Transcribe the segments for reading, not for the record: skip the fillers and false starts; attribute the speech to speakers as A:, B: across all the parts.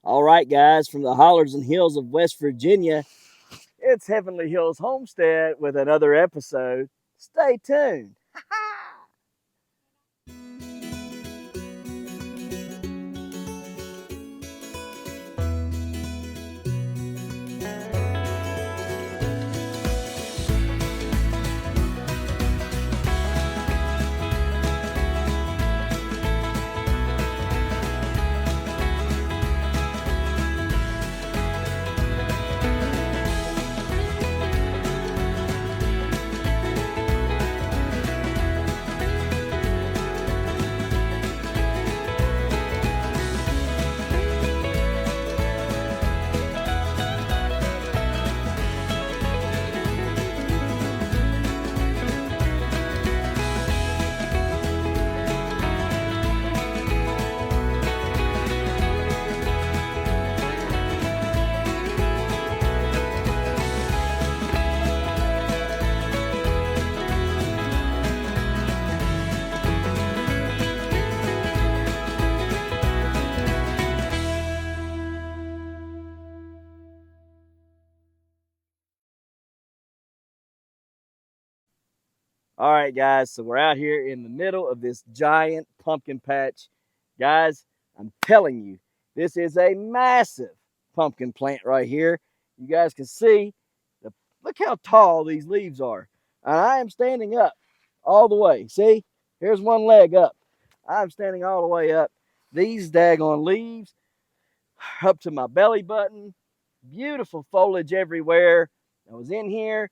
A: All right, guys, from the hollers and hills of West Virginia, it's Heavenly Hills Homestead with another episode. Stay tuned. All right, guys, so we're out here in the middle of this giant pumpkin patch. Guys, I'm telling you, this is a massive pumpkin plant right here. You guys can see, look how tall these leaves are. And I am standing up all the way. See, here's one leg up. I'm standing all the way up. These daggone leaves up to my belly button. Beautiful foliage everywhere. I was in here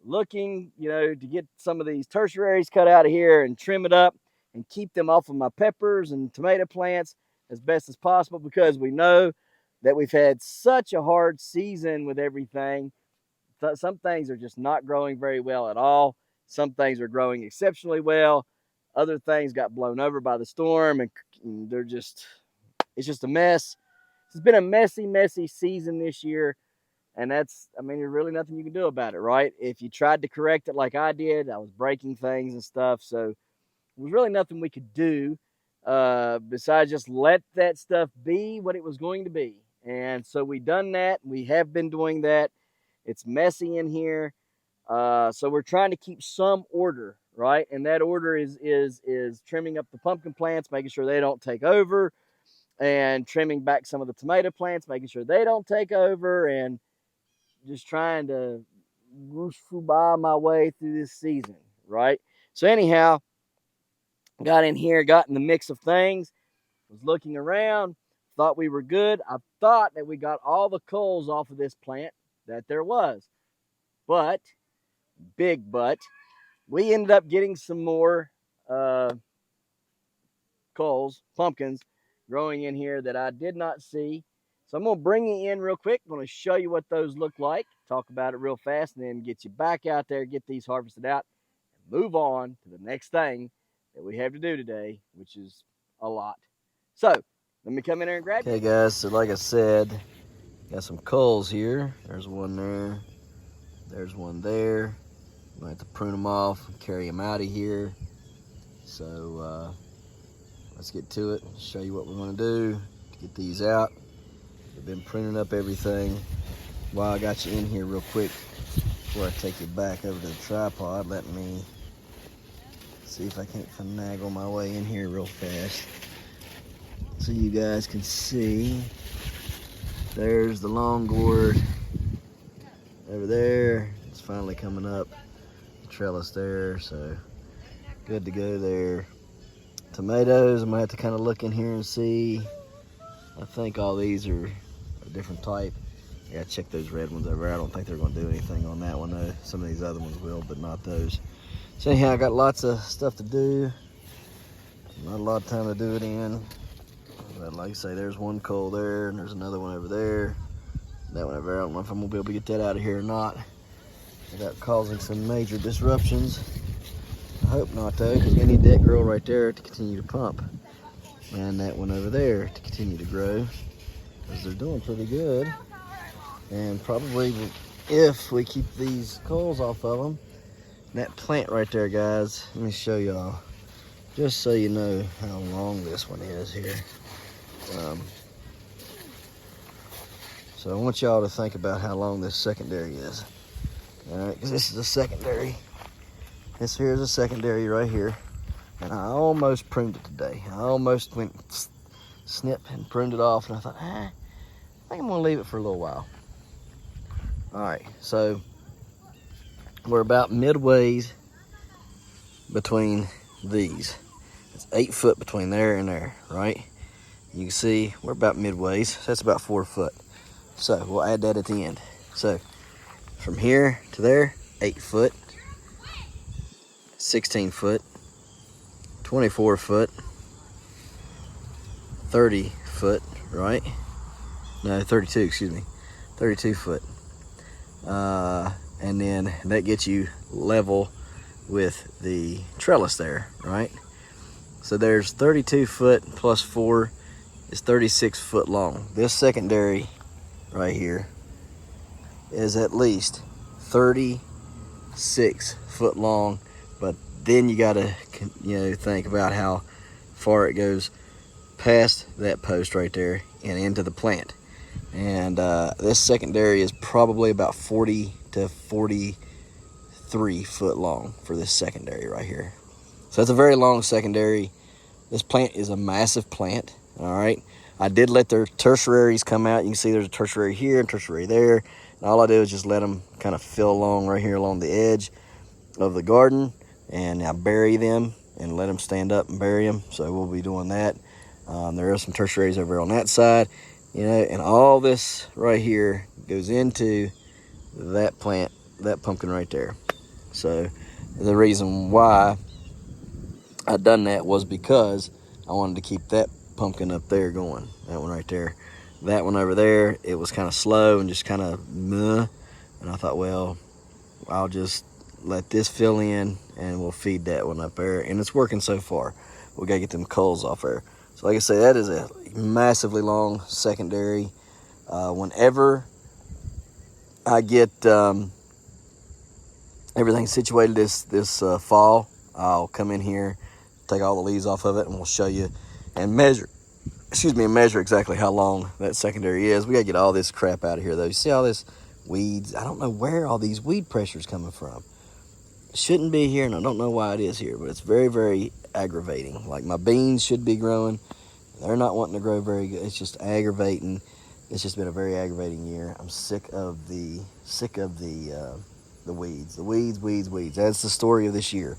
A: looking, to get some of these tertiaries cut out of here and trim it up and keep them off of my peppers and tomato plants as best as possible, because we know that we've had such a hard season with everything. Some things are just not growing very well at all. Some things are growing exceptionally well. Other things got blown over by the storm and it's just a mess. It's been a messy season this year. And there's really nothing you can do about it, right? If you tried to correct it like I did, I was breaking things and stuff. So there was really nothing we could do besides just let that stuff be what it was going to be. And so we done that. We have been doing that. It's messy in here. So we're trying to keep some order, right? And that order is trimming up the pumpkin plants, making sure they don't take over, and trimming back some of the tomato plants, making sure they don't take over, and just trying to whoosh by my way through this season, right? So anyhow, got in here, got in the mix of things, was looking around, thought we were good. I thought that we got all the culls off of this plant that there was. But, big but, we ended up getting some more culls, pumpkins, growing in here that I did not see. So I'm going to bring you in real quick. I'm going to show you what those look like, talk about it real fast, and then get you back out there, get these harvested out, and move on to the next thing that we have to do today, which is a lot. So let me come in there and grab you. Okay, guys, so like I said, got some culls here. There's one there. There's one there. I'm going to have to prune them off and carry them out of here. So let's get to it, show you what we're going to do to get these out. I've been printing up everything. While I got you in here real quick, before I take you back over to the tripod, let me see if I can't finagle my way in here real fast so you guys can see. There's the long gourd over there. It's finally coming up. The trellis there, so good to go there. Tomatoes, I'm gonna have to kind of look in here and see. I think all these are a different type. Yeah, check those red ones over there. I don't think they're going to do anything on that one though. Some of these other ones will, but not those. So anyhow, I got lots of stuff to do. Not a lot of time to do it in. But like I say, there's one cull there, and there's another one over there. That one over there, I don't know if I'm going to be able to get that out of here or not. Without causing some major disruptions. I hope not though, because we need that girl right there to continue to pump. And that one over there to continue to grow, because they're doing pretty good. And probably if we keep these culls off of them, that plant right there, guys, let me show y'all, just so you know how long this one is here. So I want y'all to think about how long this secondary is. All right, because this is a secondary. This here is a secondary right here. And I almost pruned it today. I almost went snip and pruned it off, and I thought, I think I'm gonna leave it for a little while. All right, so we're about midway between these. It's 8 foot between there and there, right? You can see we're about midway, so that's about 4 foot. So we'll add that at the end. So from here to there, 8 foot, 16 foot, 24 foot, 30 foot, right? No, 32, excuse me, 32 foot. And then that gets you level with the trellis there, right? So there's 32 foot plus 4 is 36 foot long. This secondary right here is at least 36 foot long, but then you gotta, think about how far it goes past that post right there and into the plant. And this secondary is probably about 40 to 43 foot long for this secondary right here. So it's a very long secondary. This plant is a massive plant, all right? I did let their tertiaries come out. You can see there's a tertiary here and tertiary there. And all I do is just let them kind of fill along right here along the edge of the garden. And I bury them and let them stand up and bury them. So we'll be doing that. There are some tertiaries over on that side, and all this right here goes into that plant, that pumpkin right there. So the reason why I done that was because I wanted to keep that pumpkin up there going, that one right there. That one over there, it was kind of slow and just kind of meh. And I thought, well, I'll just let this fill in and we'll feed that one up there. And it's working so far. We gotta get them culls off there. So like I say, that is a massively long secondary. Whenever I get everything situated this fall, I'll come in here, take all the leaves off of it, and we'll show you and measure exactly how long that secondary is. We gotta get all this crap out of here though. You see all this weeds? I don't know where all these weed pressure is coming from. It shouldn't be here, and I don't know why it is here, but it's very, very aggravating. Like my beans should be growing. They're not wanting to grow very good. It's just aggravating. It's just been a very aggravating year. I'm sick of the weeds. The weeds. That's the story of this year.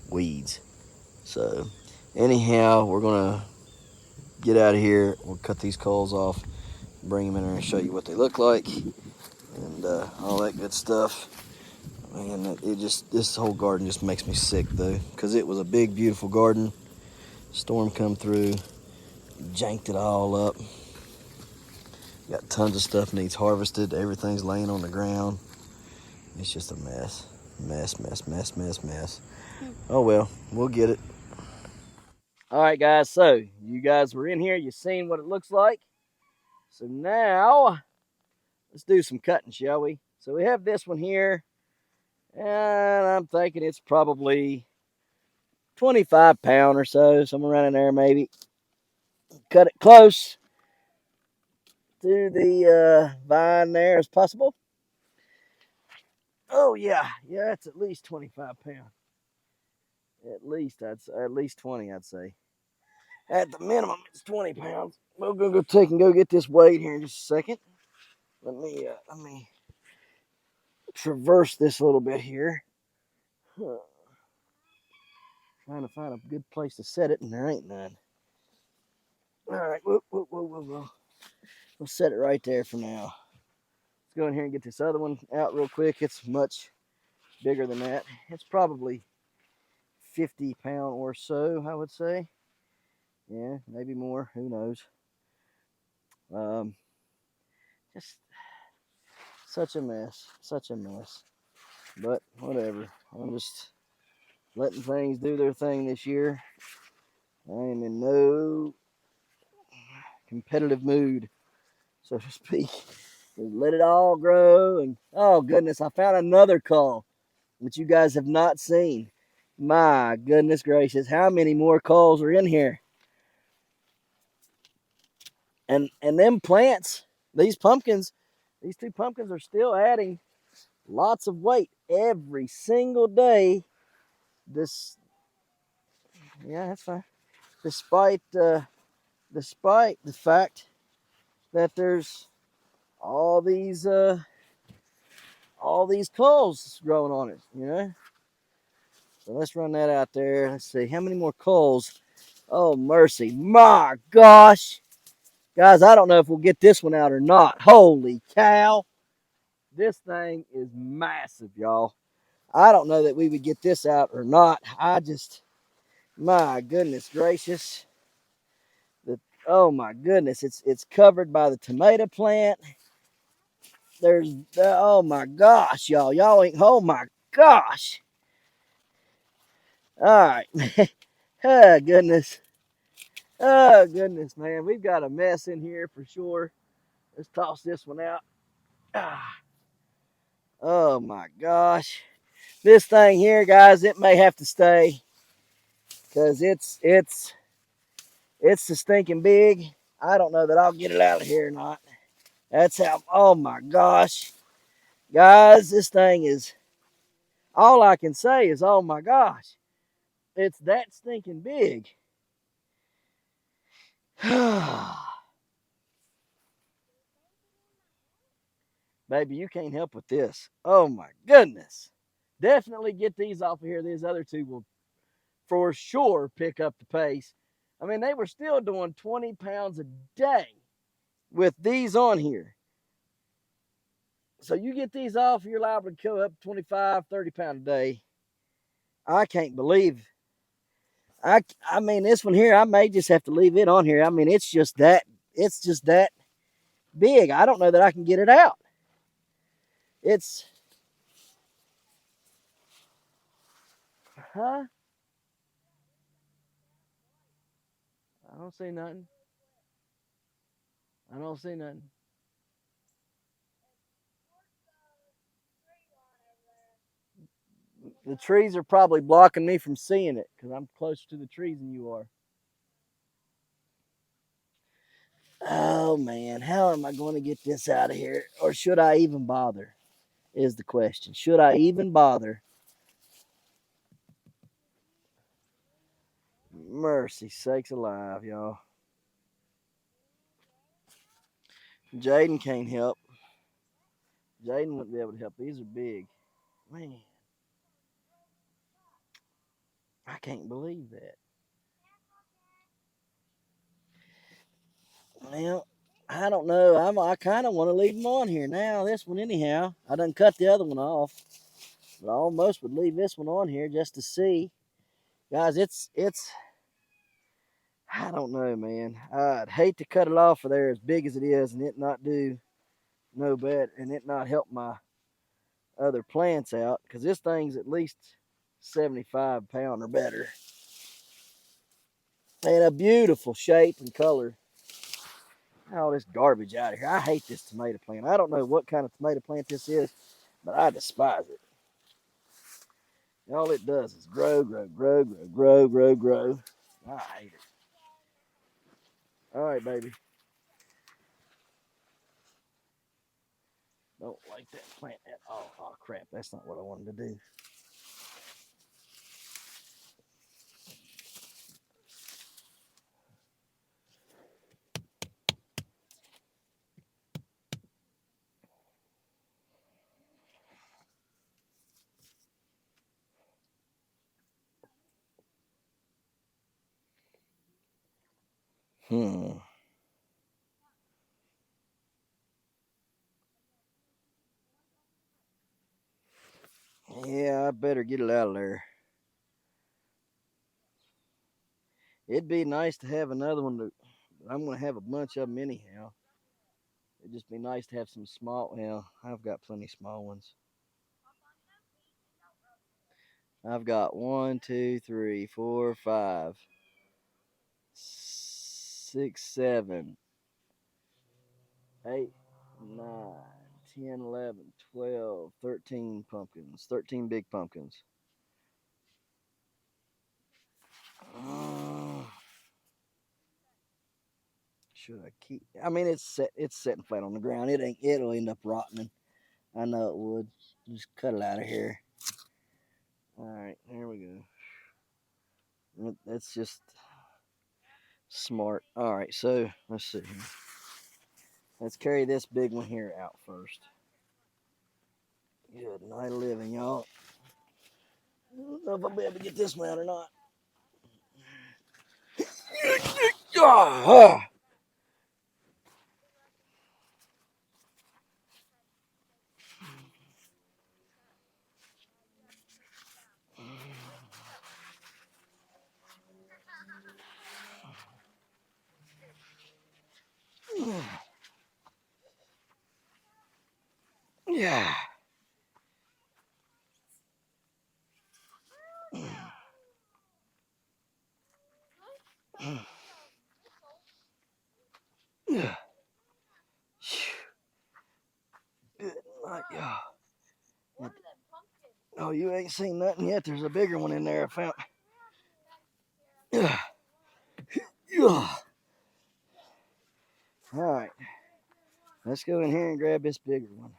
A: Weeds. So anyhow, we're gonna get out of here. We'll cut these culls off, bring them in there and show you what they look like, and all that good stuff. Man, this whole garden just makes me sick though, because it was a big, beautiful garden. Storm come through, janked it all up. Got tons of stuff needs harvested. Everything's laying on the ground. It's just a mess. Mess. Oh well, we'll get it. All right, guys, so you guys were in here. You've seen what it looks like. So now, let's do some cutting, shall we? So we have this one here, and I'm thinking it's probably 25 pound or so, somewhere around in there maybe. Cut it close to the vine there as possible. Oh yeah, it's at least 25 pound. At least 20, I'd say. At the minimum, it's 20 pounds. We're gonna go take and go get this weight here in just a second. Let me traverse this a little bit here. Trying to find a good place to set it, and there ain't none. All right, whoa. We'll set it right there for now. Let's go in here and get this other one out real quick. It's much bigger than that. It's probably 50 pound or so, I would say. Yeah, maybe more. Who knows? Just such a mess. But whatever. I'm just letting things do their thing this year. I am in no competitive mood, so to speak. Just let it all grow. And oh goodness, I found another cull that you guys have not seen. My goodness gracious, how many more culls are in here? And them plants, these two pumpkins are still adding lots of weight every single day. Yeah, that's fine. Despite despite the fact that there's all these culls growing on it, you know. So let's run that out there. Let's see how many more culls. Oh mercy, my gosh, guys! I don't know if we'll get this one out or not. Holy cow! This thing is massive, y'all. I don't know that we would get this out or not. My goodness gracious. Oh my goodness, it's covered by the tomato plant. Oh my gosh, y'all ain't, oh my gosh. All right. Oh goodness. Oh goodness, man. We've got a mess in here for sure. Let's toss this one out. Ah. Oh my gosh. This thing here, guys, it may have to stay because it's so stinking big. I don't know that I'll get it out of here or not. That's how, oh my gosh. Guys, this thing is, all I can say is, oh my gosh. It's that stinking big. Baby, you can't help with this. Oh my goodness. Definitely get these off of here. These other two will for sure pick up the pace. I mean, they were still doing 20 pounds a day with these on here. So you get these off, you're liable to go up 25, 30 pounds a day. I can't believe. I mean, this one here, I may just have to leave it on here. I mean, it's just that big. I don't know that I can get it out. It's, huh? I don't see nothing. I don't see nothing. The trees are probably blocking me from seeing it because I'm closer to the trees than you are. Oh man, how am I going to get this out of here? Or should I even bother? Is the question. Should I even bother? Mercy sakes alive, y'all. Jaden can't help. Jaden wouldn't be able to help. These are big. Man, I can't believe that. Well, I don't know. I kind of want to leave them on here now. This one, anyhow. I done cut the other one off, but I almost would leave this one on here just to see, guys. It's. I don't know, man. I'd hate to cut it off for there as big as it is, and it not do no better, and it not help my other plants out, because this thing's at least 75 pound or better, and a beautiful shape and color. All this garbage out of here. I hate this tomato plant. I don't know what kind of tomato plant this is, but I despise it. All it does is grow, grow, grow, grow, grow, grow, grow. I hate it. All right, baby. Don't like that plant at all. Oh, crap. That's not what I wanted to do. Hmm. Yeah, I better get it out of there. It'd be nice to have another one. I'm going to have a bunch of them anyhow. It'd just be nice to have some small. Well, I've got plenty small ones. I've got 1, 2, 3, 4, 5, 6, 7, 8, 9, 10, 11, 12, 13 pumpkins. 13 big pumpkins. should I keep? I mean, it's sitting flat on the ground. It'll end up rotting. I know it would. Just cut it out of here. All right, there we go. That's just smart. All right, so let's see here. Let's carry this big one here out first. Good night of living, y'all. I don't know if I'll be able to get this one out or not. Yeah. Good night, y'all. Oh, you ain't seen nothing yet. There's a bigger one in there I found. All right. Let's go in here and grab this bigger one.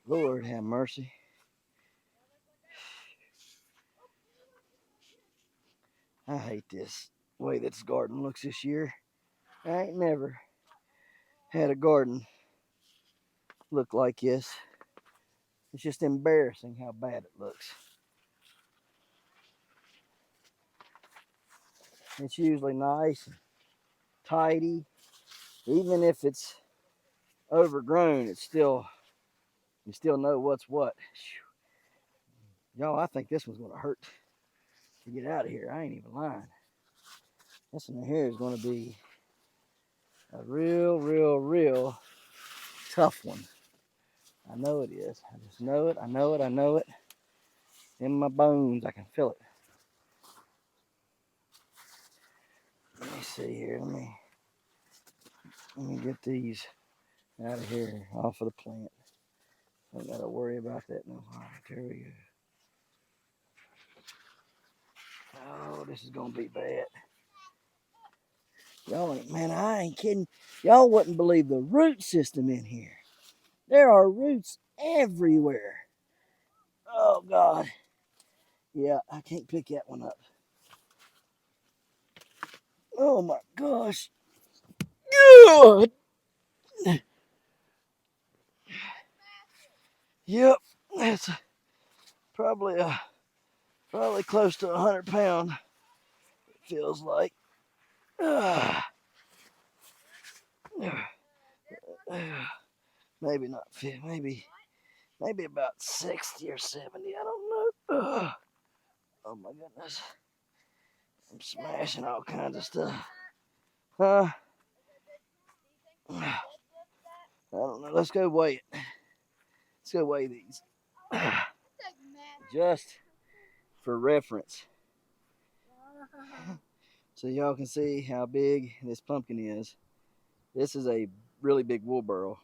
A: Lord have mercy. I hate this way this garden looks this year. I ain't never had a garden look like this. It's just embarrassing how bad it looks. It's usually nice and tidy. Even if it's overgrown, you still know what's what. Y'all, I think this one's gonna hurt to get out of here. I ain't even lying. This one here is gonna be a real tough one. I know it is. I just know it. I know it. In my bones, I can feel it. Let me see here. Let me get these out of here, off of the plant. I don't gotta worry about that no more. All right, there we go. Oh, this is gonna be bad. Y'all ain't, man, I ain't kidding. Y'all wouldn't believe the root system in here. There are roots everywhere. Oh God. Yeah, I can't pick that one up. Oh my gosh. Good. Yep, that's probably close to 100 pounds. It feels like. Maybe not 50, maybe about 60 or 70. I don't know. Oh my goodness. I'm smashing all kinds of stuff. I don't know. Let's go weigh it. Let's go weigh these. Just for reference. So y'all can see how big this pumpkin is. This is a really big wheelbarrow.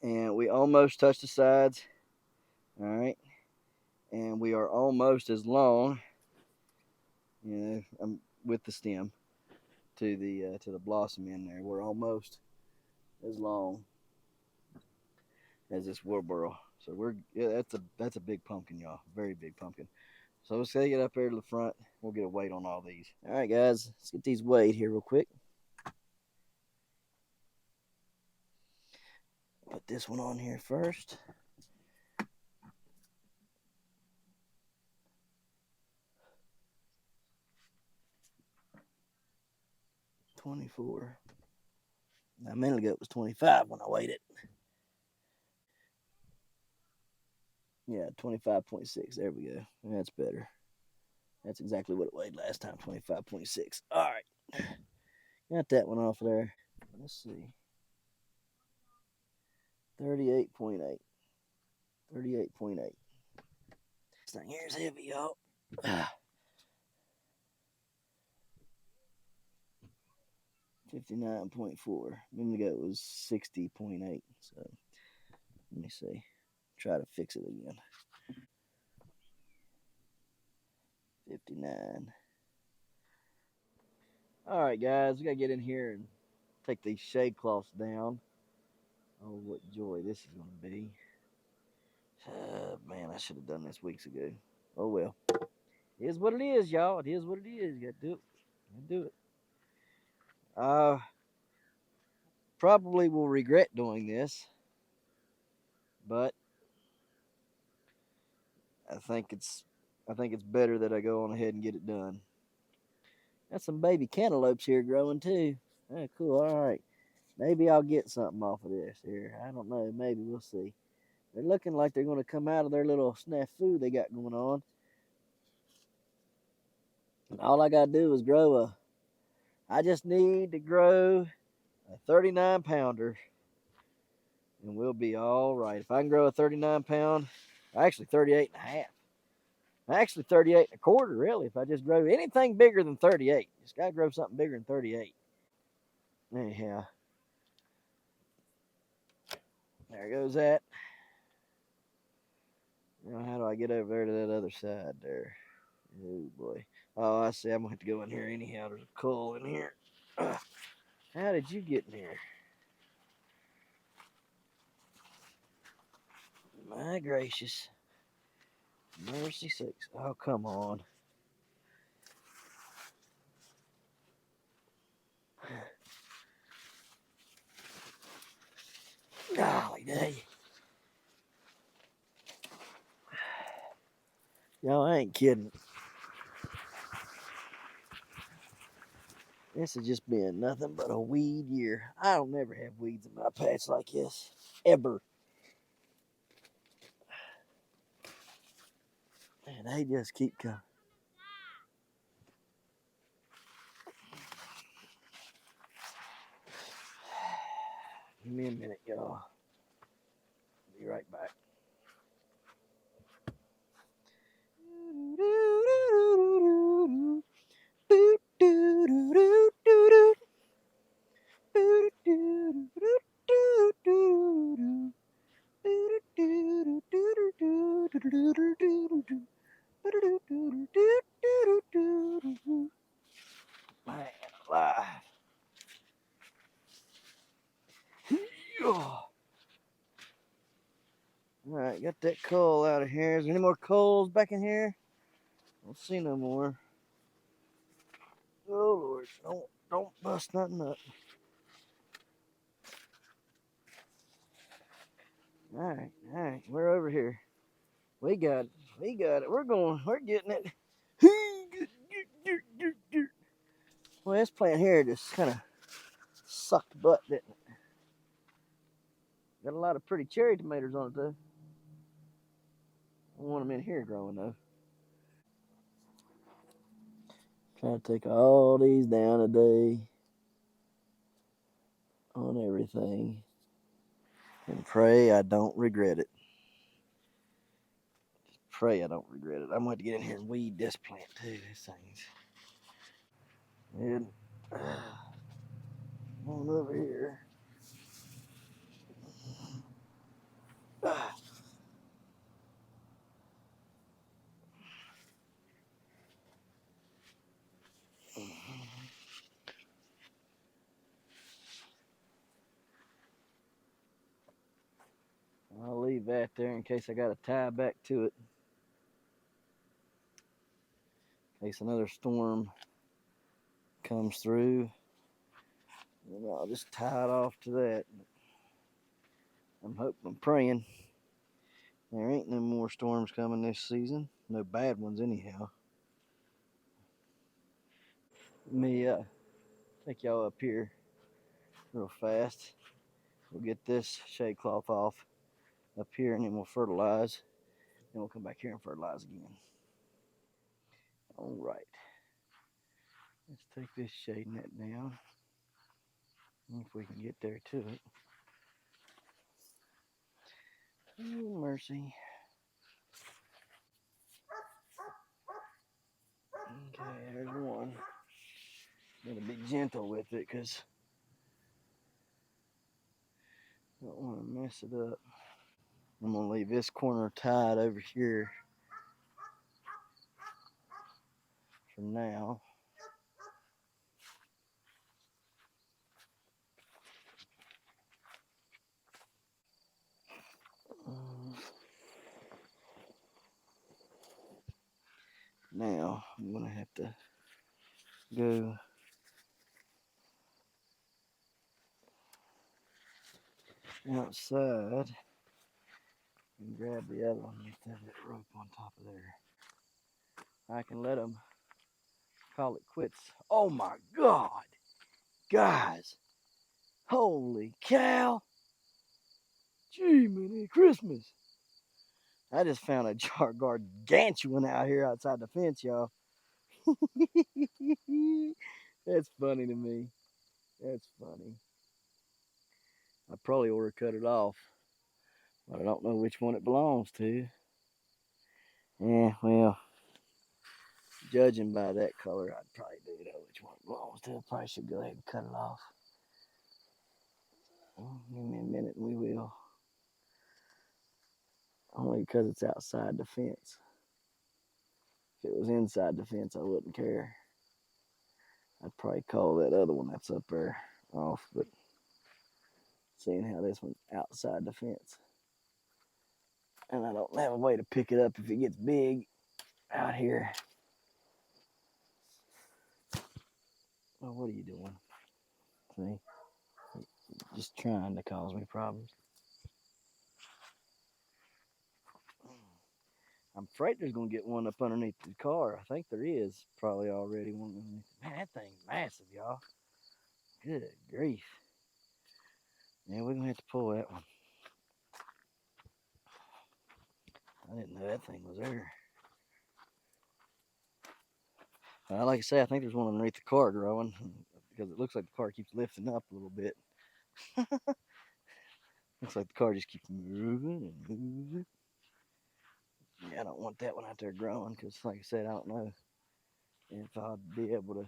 A: And we almost touched the sides. All right. And we are almost as long, with the stem to the blossom in there. We're almost as long as this wheelbarrow. So that's a big pumpkin, y'all. Very big pumpkin. So let's take it up there to the front. We'll get a weight on all these. All right, guys, let's get these weighed here real quick. Put this one on here first. $24. A minute ago it was 25 when I weighed it. Yeah, 25.6. There we go. That's better. That's exactly what it weighed last time, 25.6. All right. Got that one off there. Let's see. 38.8. 38.8. This thing here is heavy, y'all. 59.4. A minute ago it was 60.8. So let me see. Try to fix it again. 59. All right, guys, we gotta get in here and take these shade cloths down. Oh, what joy this is going to be. Man, I should have done this weeks ago. Oh, well. It is what it is, y'all. It is what it is. You got to do it. You got to do it. Probably will regret doing this, but I think it's better that I go on ahead and get it done. Got some baby cantaloupes here growing too. Oh, cool. All right. Maybe I'll get something off of this here. I don't know. Maybe we'll see. They're looking like they're going to come out of their little snafu they got going on. And all I got to do is I just need to grow a 39 pounder and we'll be all right. If I can grow a 39 pound, actually 38 and a half. Actually 38 and a quarter, really. If I just grow anything bigger than 38. Just got to grow something bigger than 38. Anyhow. There goes that. Now, how do I get over there to that other side there? Oh, boy. Oh, I see. I'm going to have to go in here anyhow. There's a cull in here. How did you get in here? My gracious. Mercy sakes. Oh, come on. Golly day. Y'all, I ain't kidding. This has just been nothing but a weed year. I don't never have weeds in my patch like this. Ever. And they just keep coming. Give me a minute, y'all. Be right back. Man alive. Alright, got that coal out of here. Is there any more coals back in here? I don't see no more. Oh Lord, don't bust nothing up. Alright, we're over here. We got it. We're getting it. Well, this plant here just kind of sucked butt, didn't it? Got a lot of pretty cherry tomatoes on it though. I want them in here growing though. Trying to take all these down today on everything and pray I don't regret it. Just pray I don't regret it. I'm going to get in here and weed this plant too. This thing's. And on over here. I'll leave that there in case I got to tie back to it. In case another storm comes through. And I'll just tie it off to that. I'm praying. There ain't no more storms coming this season. No bad ones anyhow. Let me take y'all up here real fast. We'll get this shade cloth off up here and then we'll fertilize. Then we'll come back here and fertilize again. All right. Let's take this shade net down. If we can get there to it. Oh, mercy. Okay, there's one. Gotta be gentle with it because I don't want to mess it up. I'm gonna leave this corner tied over here for now. now I'm gonna have to go outside and grab the other one. Get that rope on top of there. I can let them call it quits. Oh my God, guys! Holy cow! Gee, many Christmas! I just found a gargantuan out here outside the fence, y'all. That's funny to me. That's funny. I probably ought to cut it off, but I don't know which one it belongs to. Yeah, well, judging by that color, I'd probably do know which one it belongs to. I probably should go ahead and cut it off. Give me a minute and we will. Only because it's outside the fence. If it was inside the fence, I wouldn't care. I'd probably call that other one that's up there off, but seeing how this one's outside the fence, and I don't have a way to pick it up if it gets big out here. Well, what are you doing? See? Just trying to cause me problems. I'm afraid there's going to get one up underneath the car. I think there is probably already one. Man, that thing's massive, y'all. Good grief. Yeah, we're going to have to pull that one. I didn't know that thing was there. Like I say, I think there's one underneath the car growing because it looks like the car keeps lifting up a little bit. Looks like the car just keeps moving and moving. Yeah, I don't want that one out there growing because, like I said, I don't know if I'd be able to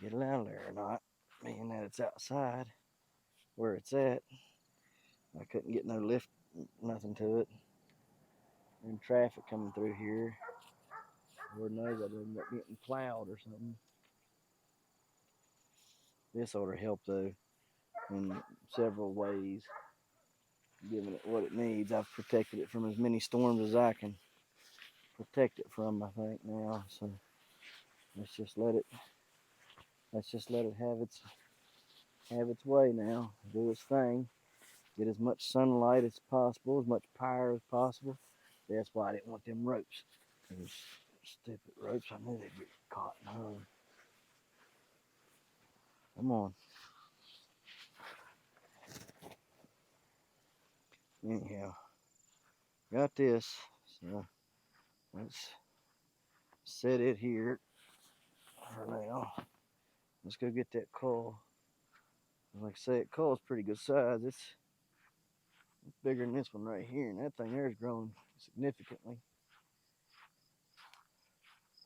A: get it out of there or not, being that it's outside where it's at. I couldn't get no lift, nothing to it. And traffic coming through here. Lord knows I'd end up getting plowed or something. This ought to help though in several ways, giving it what it needs. I've protected it from as many storms as I can protect it from, I think now. So let's just let it have its way now, do its thing, get as much sunlight as possible, as much power as possible. That's why I didn't want them ropes. Those stupid ropes, I knew they'd get caught in a hole. Come on. Anyhow, got this. So let's set it here for now. Let's go get that cull. Like I say, that cull's pretty good size. It's bigger than this one right here, and that thing there is growing significantly.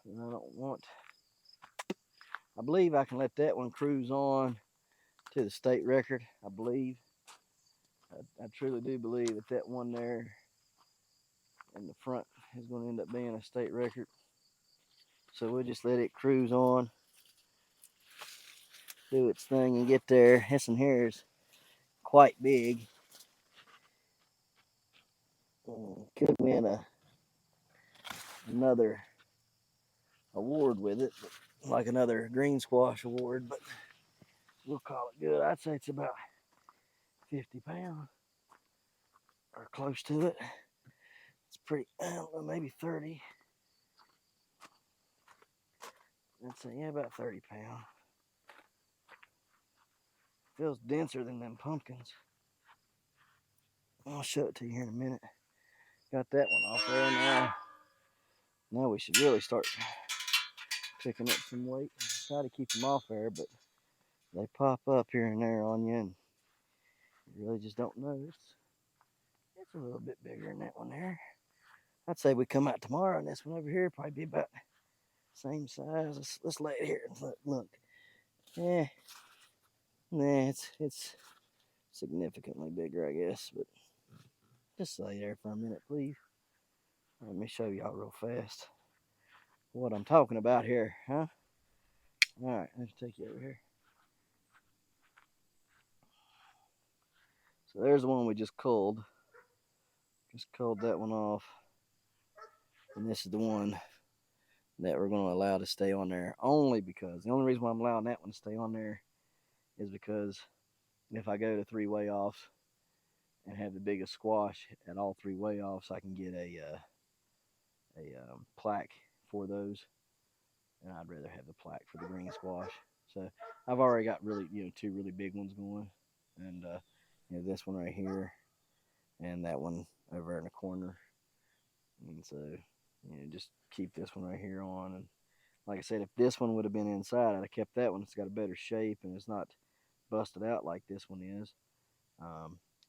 A: And I believe I can let that one cruise on to the state record. I believe. I truly do believe that one there in the front is going to end up being a state record. So we'll just let it cruise on, do its thing, and get there. This one here is quite big. Could win another award with it, like another green squash award, but we'll call it good. I'd say it's about 50 pounds or close to it. It's pretty, I don't know, maybe 30. I'd say, yeah, about 30 pounds. Feels denser than them pumpkins. I'll show it to you here in a minute. Got that one off there now. Now we should really start picking up some weight. Try to keep them off there, but they pop up here and there on you, and you really just don't know. It's a little bit bigger than that one there. I'd say we come out tomorrow, and this one over here probably be about the same size. Let's lay it here and look. Yeah, nah, it's significantly bigger, I guess, but just lay there for a minute, please. Let me show y'all real fast what I'm talking about here, huh? All right, let's take you over here. So there's the one we just culled. Just culled that one off. And this is the one that we're going to allow to stay on there, only because the only reason why I'm allowing that one to stay on there is because if I go to 3 weigh-offs and have the biggest squash at all 3 weigh-offs, I can get a plaque for those, and I'd rather have the plaque for the green squash. So I've already got really, 2 really big ones going, and this one right here, and that one over in the corner, and so just keep this one right here on. And like I said, if this one would have been inside, I'd have kept that one. It's got a better shape and it's not busted out like this one is.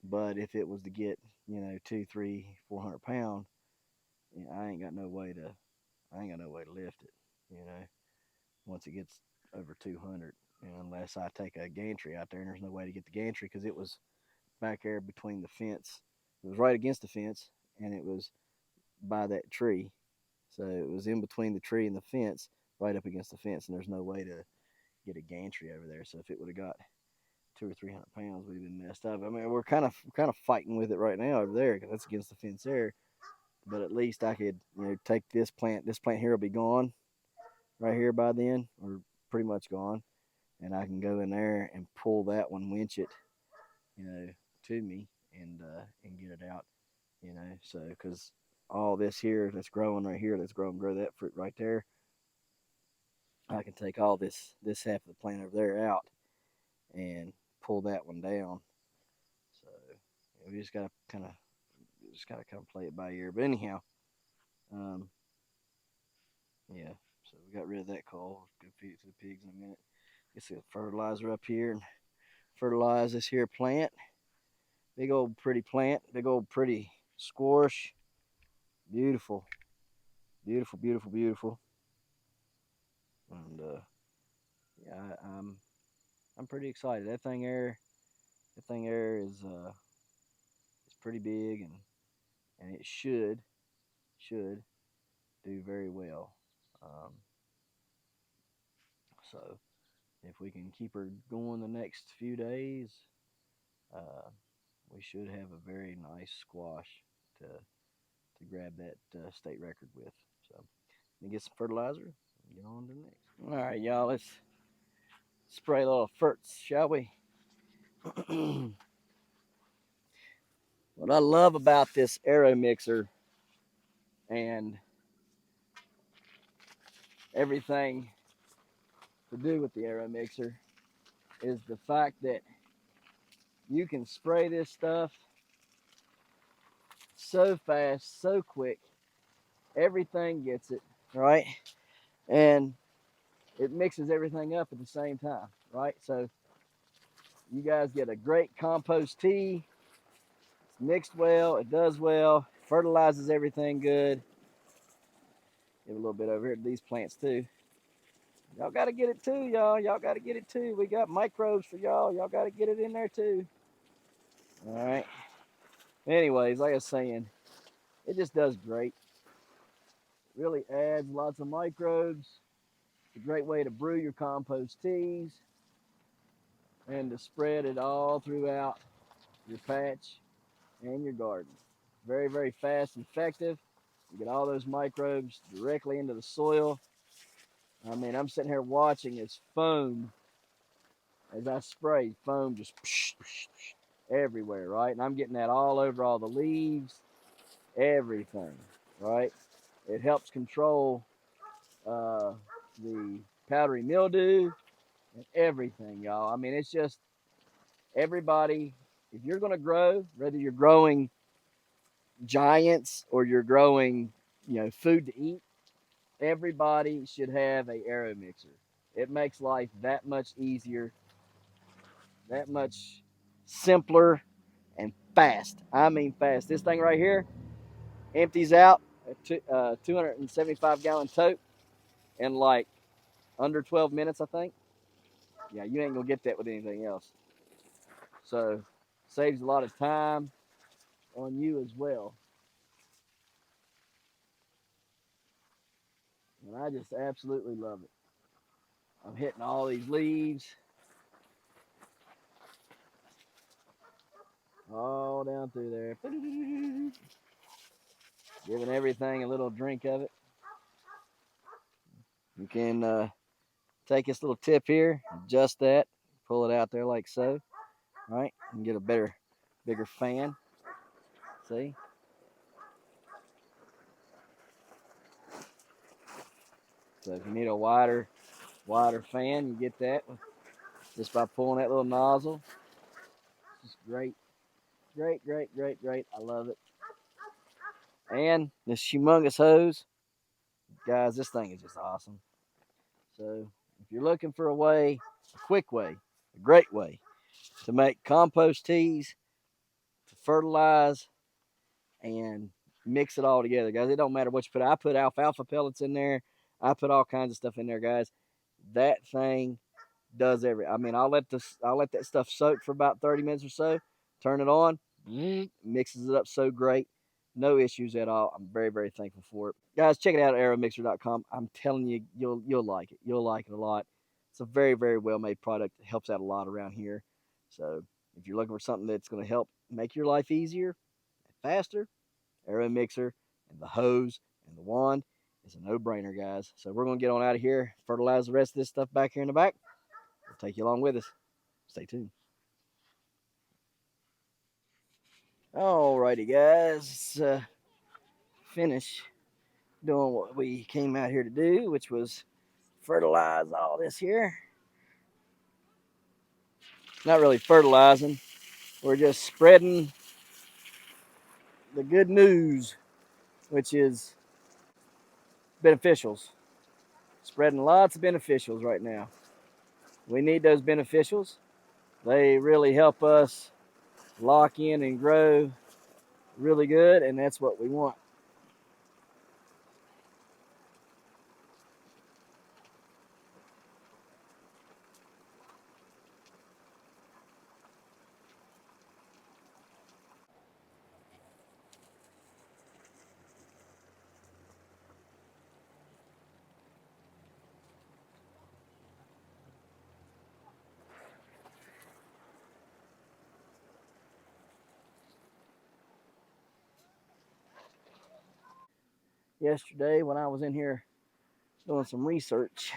A: But if it was to get 2, 3, 400 pound, I ain't got no way to lift it. Once it gets over 200, unless I take a gantry out there, and there's no way to get the gantry because it was back there between the fence. It was right against the fence, and it was by that tree. So it was in between the tree and the fence, right up against the fence, and there's no way to get a gantry over there. So if it would have got 200 or 300 pounds, we'd have been messed up. I mean, we're kind of fighting with it right now over there because that's against the fence there. But at least I could, take this plant. This plant here will be gone right here by then, or pretty much gone, and I can go in there and pull that one, winch it, to me, and get it out, So because all this here that's growing right here, grow that fruit right there, I can take all this half of the plant over there out and pull that one down. So we just gotta kind of play it by ear. But anyhow, yeah. So we got rid of that cull. Go feed it to the pigs in a minute. Get some fertilizer up here and fertilize this here plant. Big old pretty plant. Big old pretty squash. Beautiful, beautiful, beautiful, beautiful. And yeah, I'm pretty excited. That thing there is pretty big, and it should do very well. So if we can keep her going the next few days, we should have a very nice squash to grab that state record with. So let me get some fertilizer and get on to the next. All right, y'all, let's spray a little ferts, shall we? What I love about this Aeromixer and everything to do with the Aeromixer is the fact that you can spray this stuff so fast, so quick. Everything gets it, right? And it mixes everything up at the same time, right? So you guys get a great compost tea. It's mixed well, it does well, fertilizes everything good. Give a little bit over here to these plants too. Y'all got to get it too, y'all. Y'all got to get it too. We got microbes for y'all. Y'all got to get it in there too. All right. Anyways, like I was saying, it just does great. It really adds lots of microbes. It's a great way to brew your compost teas and to spread it all throughout your patch and your garden. Very, very fast and effective. You get all those microbes directly into the soil. I mean, I'm sitting here watching as foam, as I spray, foam just everywhere, right? And I'm getting that all over all the leaves, everything, right? It helps control the powdery mildew and everything, y'all. I mean, it's just everybody, if you're going to grow, whether you're growing giants or you're growing, food to eat, everybody should have a Aeromixer. It makes life that much easier, that much simpler, and fast. I mean fast. This thing right here empties out a 275 gallon tote in like under 12 minutes, I think. Yeah, you ain't gonna get that with anything else. So saves a lot of time on you as well. And I just absolutely love it. I'm hitting all these leaves all down through there. Giving everything a little drink of it. You can take this little tip here, adjust that, pull it out there like so, right? And get a bigger fan. See? So if you need a wider fan, you get that just by pulling that little nozzle. It's great. Great, great, great, great. I love it. And this humongous hose, guys, this thing is just awesome. So if you're looking for a quick way, a great way to make compost teas, to fertilize, and mix it all together, guys. It don't matter what you put. I put alfalfa pellets in there. I put all kinds of stuff in there, guys. That thing does I mean, I'll let that stuff soak for about 30 minutes or so. Turn it on, mixes it up so great. No issues at all. I'm very, very thankful for it. Guys, check it out at aeromixer.com. I'm telling you, you'll like it. You'll like it a lot. It's a very, very well made product. It helps out a lot around here. So if you're looking for something that's going to help make your life easier and faster, Aeromixer and the hose and the wand is a no-brainer, guys. So we're going to get on out of here, fertilize the rest of this stuff back here in the back. We'll take you along with us. Stay tuned. Alrighty, guys. Finish doing what we came out here to do, which was fertilize all this here. Not really fertilizing. We're just spreading the good news, which is beneficials. Spreading lots of beneficials right now. We need those beneficials. They really help us lock in and grow really good, and that's what we want. Yesterday when I was in here doing some research,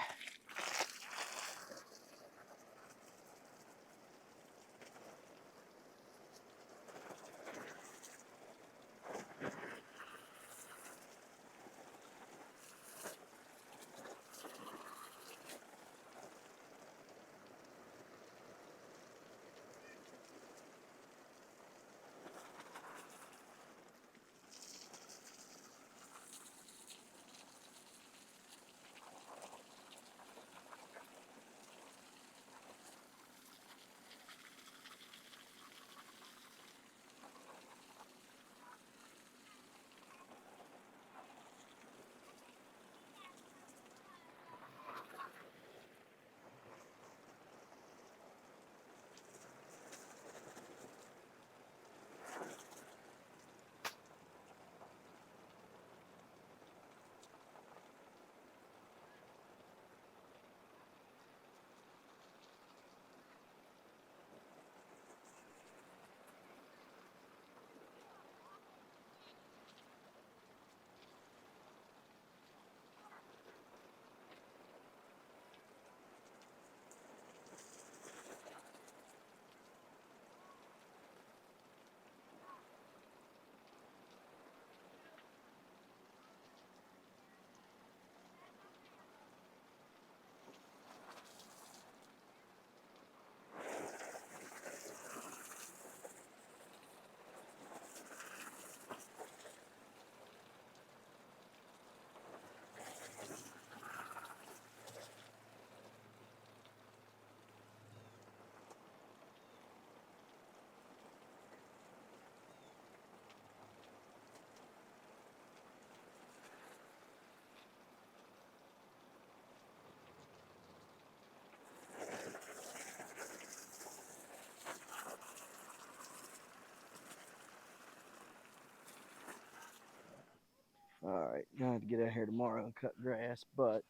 A: all right, gonna have to get out here tomorrow and cut grass, but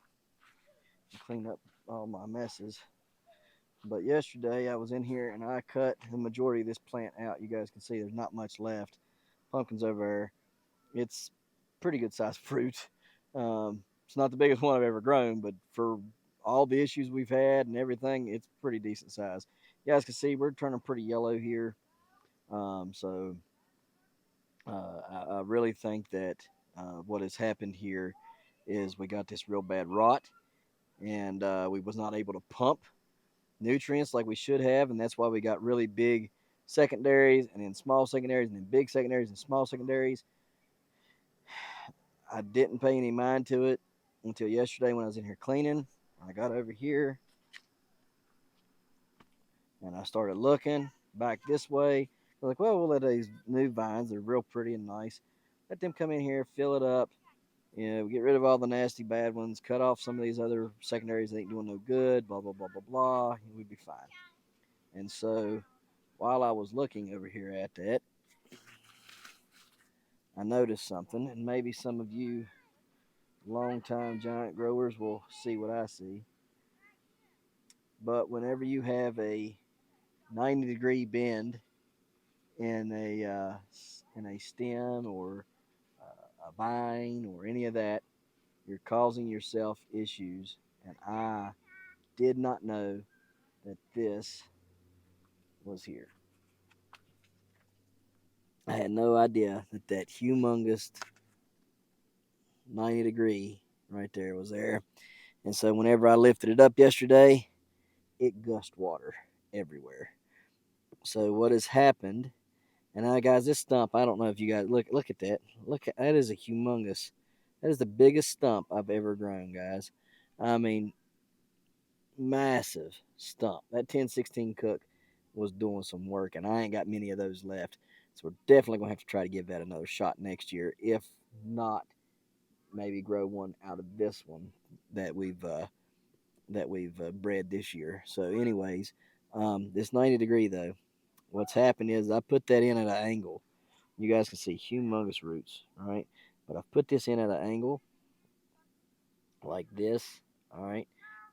A: clean up all my messes. But yesterday I was in here and I cut the majority of this plant out. You guys can see there's not much left. Pumpkins over there. It's pretty good sized fruit. It's not the biggest one I've ever grown, but for all the issues we've had and everything, it's pretty decent size. You guys can see we're turning pretty yellow here. So I really think that what has happened here is we got this real bad rot, and we was not able to pump nutrients like we should have, and that's why we got really big secondaries and then small secondaries and then big secondaries and small secondaries. I didn't pay any mind to it until yesterday when I was in here cleaning. I got over here and I started looking back this way. I was like, well, we'll let these new vines, they're real pretty and nice. Let them come in here, fill it up, get rid of all the nasty bad ones, cut off some of these other secondaries that ain't doing no good, blah, blah, blah, blah, blah, and we'd be fine. And so while I was looking over here at that, I noticed something, and maybe some of you long-time giant growers will see what I see. But whenever you have a 90-degree bend in a stem or a vine or any of that, you're causing yourself issues. And I did not know that this was here. I had no idea that that humongous 90-degree right there was there. And so whenever I lifted it up yesterday, it gushed water everywhere. So what has happened? And now, guys, this stump, I don't know if you guys look at that. Look, that is a humongous. That is the biggest stump I've ever grown, guys. I mean, massive stump. That 1016 Cook was doing some work, and I ain't got many of those left. So we're definitely gonna have to try to give that another shot next year. If not, maybe grow one out of this one that we've bred this year. So, anyways, this 90-degree though, what's happened is I put that in at an angle. You guys can see humongous roots, all right? But I've put this in at an angle like this, all right?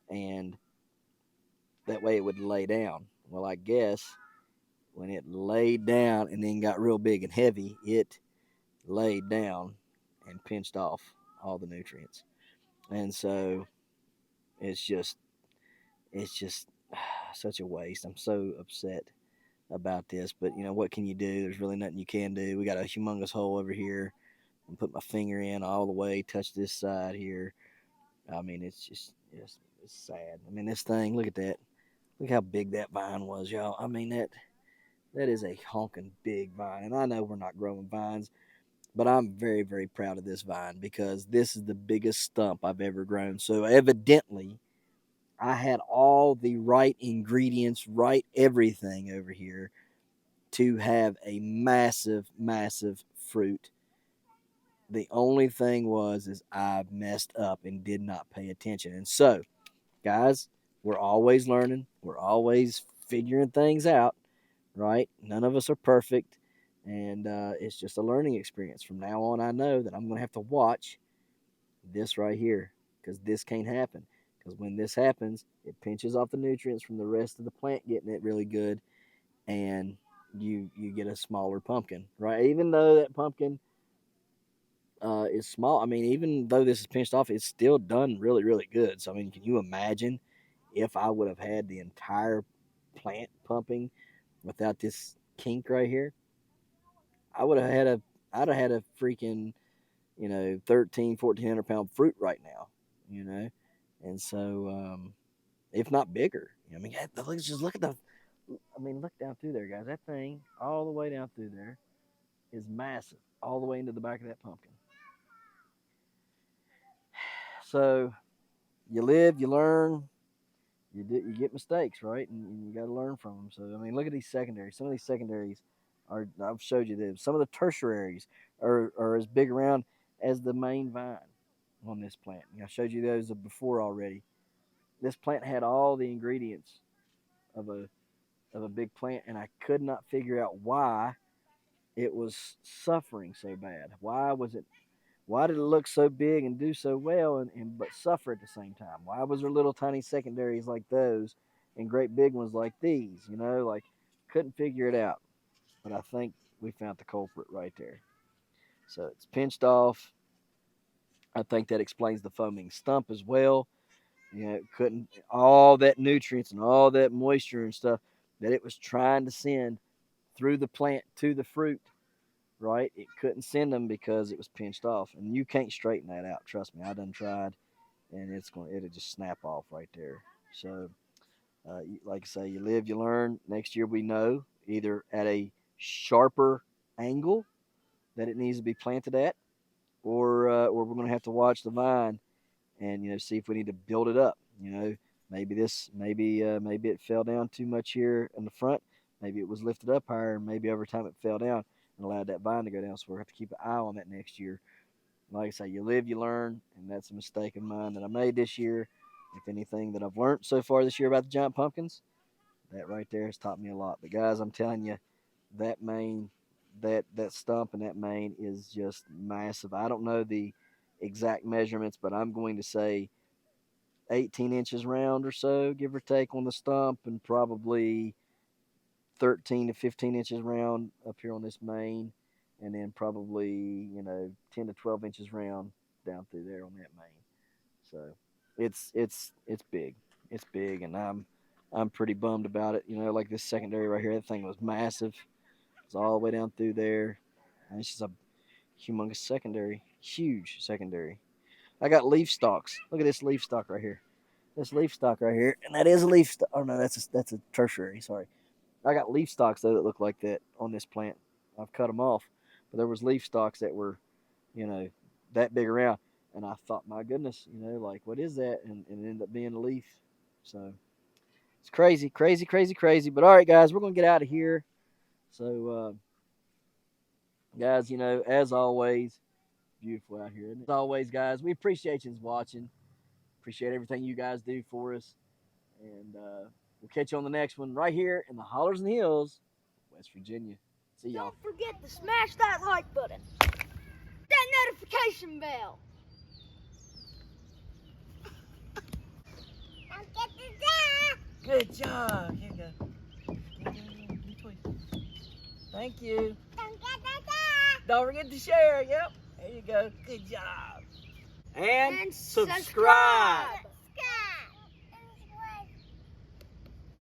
A: And that way it would lay down. Well, I guess when it laid down and then got real big and heavy, it laid down and pinched off all the nutrients. And so it's just such a waste. I'm so upset about this, but what can you do? There's really nothing you can do. We got a humongous hole over here and put my finger in all the way, touch this side here. I mean, it's sad. I mean, this thing, look at that. Look how big that vine was, y'all. I mean, that is a honking big vine. And I know we're not growing vines, but I'm very, very proud of this vine because this is the biggest stump I've ever grown. So evidently, I had all the right ingredients, right everything over here to have a massive, massive fruit. The only thing is I messed up and did not pay attention. And so, guys, we're always learning. We're always figuring things out, right? None of us are perfect. And it's just a learning experience. From now on, I know that I'm going to have to watch this right here because this can't happen. Because when this happens, it pinches off the nutrients from the rest of the plant getting it really good. And you get a smaller pumpkin, right? Even though that pumpkin is small. I mean, even though this is pinched off, it's still done really, really good. So, I mean, can you imagine if I would have had the entire plant pumping without this kink right here? I would have I'd have had a freaking, 13, 1,400 pound fruit right now, you know? And so, if not bigger, I mean, just look at look down through there, guys. That thing all the way down through there is massive, all the way into the back of that pumpkin. So, you live, you learn, you get mistakes, right? And you got to learn from them. So, I mean, look at these secondaries. Some of these secondaries I've showed you this. Some of the tertiaries are as big around as the main vine on this plant. I showed you those before already. This plant had all the ingredients of a big plant, and I could not figure out why it was suffering so bad. Why did it look so big and do so well and but suffer at the same time? Why was there little tiny secondaries like those and great big ones like these? Like couldn't figure it out. But I think we found the culprit right there. So it's pinched off. I think that explains the foaming stump as well. You know, it couldn't, all that nutrients and all that moisture and stuff that it was trying to send through the plant to the fruit, right? It couldn't send them because it was pinched off, and you can't straighten that out. Trust me, I done tried, and it'll just snap off right there. So, like I say, you live, you learn. Next year we know either at a sharper angle that it needs to be planted at, or we're going to have to watch the vine and see if we need to build it up. Maybe it fell down too much here in the front. Maybe it was lifted up higher, and maybe over time it fell down and allowed that vine to go down. So we'll have to keep an eye on that next year. Like I say, you live, you learn, and that's a mistake of mine that I made this year. If anything that I've learned so far this year about the giant pumpkins, that right there has taught me a lot. But guys, I'm telling you, that main, that stump and that main is just massive. I don't know the exact measurements, but I'm going to say 18 inches round or so, give or take, on the stump, and probably 13 to 15 inches round up here on this main, and then probably 10 to 12 inches round down through there on that main. So it's big. It's big, and I'm pretty bummed about it. Like this secondary right here, that thing was massive. It's all the way down through there. And it's just a humongous secondary, huge secondary. I got leaf stalks. Look at this leaf stalk right here. This leaf stalk right here, and that is a leaf stalk. Oh no, that's a tertiary. Sorry, I got leaf stalks though that look like that on this plant. I've cut them off, but there was leaf stalks that were, that big around, and I thought, my goodness, like what is that? And it ended up being a leaf. So it's crazy, crazy, crazy, crazy. But all right, guys, we're gonna get out of here. So, guys, as always, beautiful out here. And as always, guys, we appreciate you watching. Appreciate everything you guys do for us. And we'll catch you on the next one right here in the Hollers and Hills, West Virginia. See y'all.
B: Don't forget to smash that like button, that notification bell. Don't get the that.
A: Good job. Here you go. Thank you.
B: Don't get the that.
A: Don't forget to share. Yep. There you go. Good job. And subscribe.